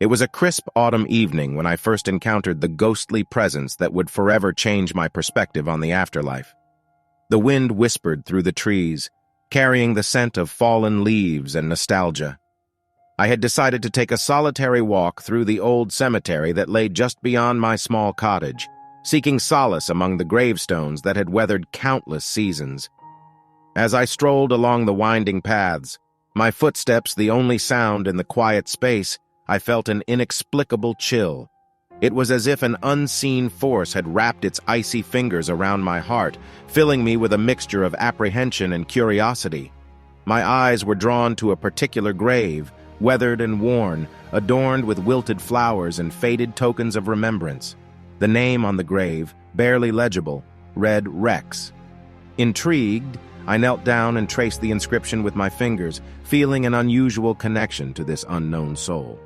It was a crisp autumn evening when I first encountered the ghostly presence that would forever change my perspective on the afterlife. The wind whispered through the trees, carrying the scent of fallen leaves and nostalgia. I had decided to take a solitary walk through the old cemetery that lay just beyond my small cottage, seeking solace among the gravestones that had weathered countless seasons. As I strolled along the winding paths, my footsteps the only sound in the quiet space, I felt an inexplicable chill. It was as if an unseen force had wrapped its icy fingers around my heart, filling me with a mixture of apprehension and curiosity. My eyes were drawn to a particular grave, weathered and worn, adorned with wilted flowers and faded tokens of remembrance. The name on the grave, barely legible, read Rex. Intrigued, I knelt down and traced the inscription with my fingers, feeling an unusual connection to this unknown soul.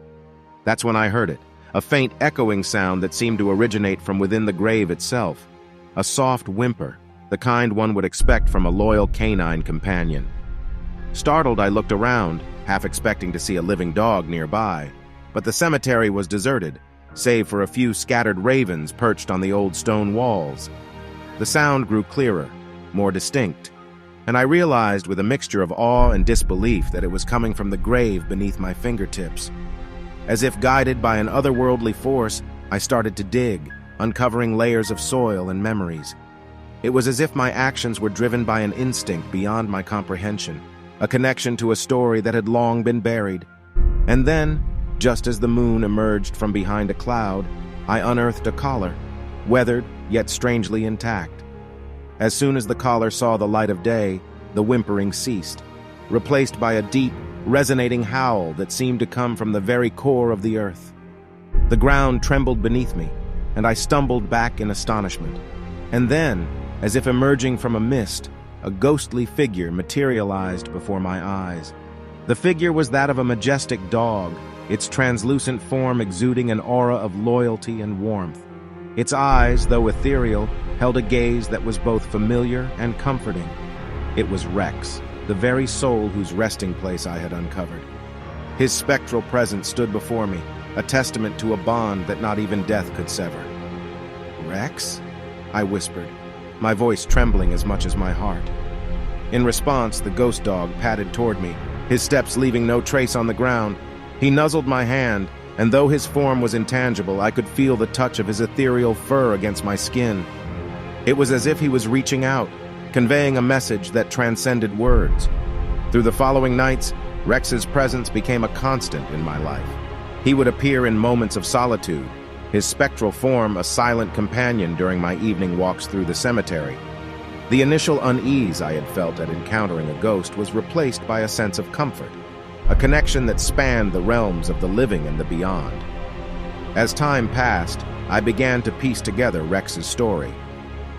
That's when I heard it, a faint echoing sound that seemed to originate from within the grave itself. A soft whimper, the kind one would expect from a loyal canine companion. Startled, I looked around, half expecting to see a living dog nearby, but the cemetery was deserted, save for a few scattered ravens perched on the old stone walls. The sound grew clearer, more distinct, and I realized with a mixture of awe and disbelief that it was coming from the grave beneath my fingertips. As if guided by an otherworldly force, I started to dig, uncovering layers of soil and memories. It was as if my actions were driven by an instinct beyond my comprehension, a connection to a story that had long been buried. And then, just as the moon emerged from behind a cloud, I unearthed a collar, weathered yet strangely intact. As soon as the collar saw the light of day, the whimpering ceased, replaced by a deep, resonating howl that seemed to come from the very core of the earth. The ground trembled beneath me, and I stumbled back in astonishment. And then, as if emerging from a mist, a ghostly figure materialized before my eyes. The figure was that of a majestic dog, its translucent form exuding an aura of loyalty and warmth. Its eyes, though ethereal, held a gaze that was both familiar and comforting. It was Rex, the very soul whose resting place I had uncovered. His spectral presence stood before me, a testament to a bond that not even death could sever. "Rex?" I whispered, my voice trembling as much as my heart. In response, the ghost dog padded toward me, his steps leaving no trace on the ground. He nuzzled my hand, and though his form was intangible, I could feel the touch of his ethereal fur against my skin. It was as if he was reaching out, conveying a message that transcended words. Through the following nights, Rex's presence became a constant in my life. He would appear in moments of solitude, his spectral form a silent companion during my evening walks through the cemetery. The initial unease I had felt at encountering a ghost was replaced by a sense of comfort, a connection that spanned the realms of the living and the beyond. As time passed, I began to piece together Rex's story.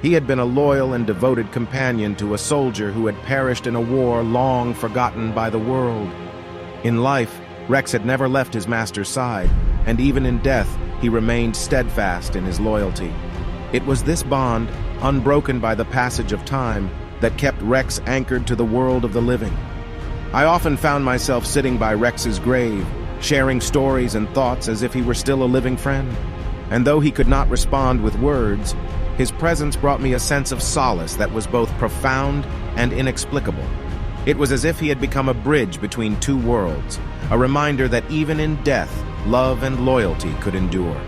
He had been a loyal and devoted companion to a soldier who had perished in a war long forgotten by the world. In life, Rex had never left his master's side, and even in death, he remained steadfast in his loyalty. It was this bond, unbroken by the passage of time, that kept Rex anchored to the world of the living. I often found myself sitting by Rex's grave, sharing stories and thoughts as if he were still a living friend. And though he could not respond with words, his presence brought me a sense of solace that was both profound and inexplicable. It was as if he had become a bridge between two worlds, a reminder that even in death, love and loyalty could endure.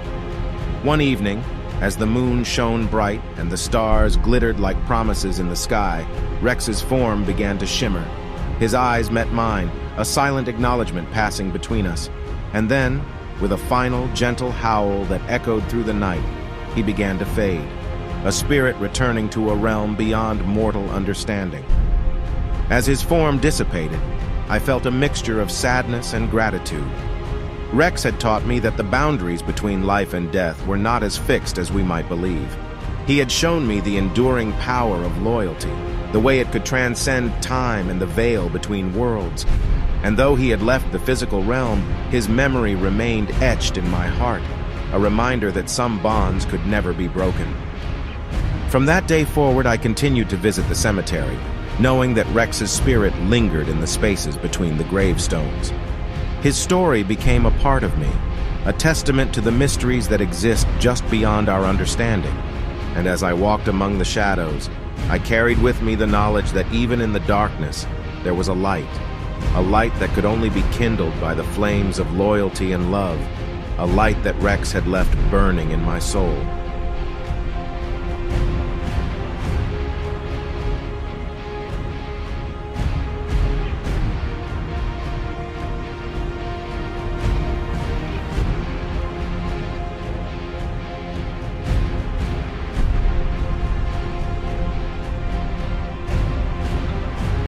One evening, as the moon shone bright and the stars glittered like promises in the sky, Rex's form began to shimmer. His eyes met mine, a silent acknowledgement passing between us. And then, with a final, gentle howl that echoed through the night, he began to fade, a spirit returning to a realm beyond mortal understanding. As his form dissipated, I felt a mixture of sadness and gratitude. Rex had taught me that the boundaries between life and death were not as fixed as we might believe. He had shown me the enduring power of loyalty, the way it could transcend time and the veil between worlds. And though he had left the physical realm, his memory remained etched in my heart, a reminder that some bonds could never be broken. From that day forward, I continued to visit the cemetery, knowing that Rex's spirit lingered in the spaces between the gravestones. His story became a part of me, a testament to the mysteries that exist just beyond our understanding. And as I walked among the shadows, I carried with me the knowledge that even in the darkness, there was a light that could only be kindled by the flames of loyalty and love, a light that Rex had left burning in my soul.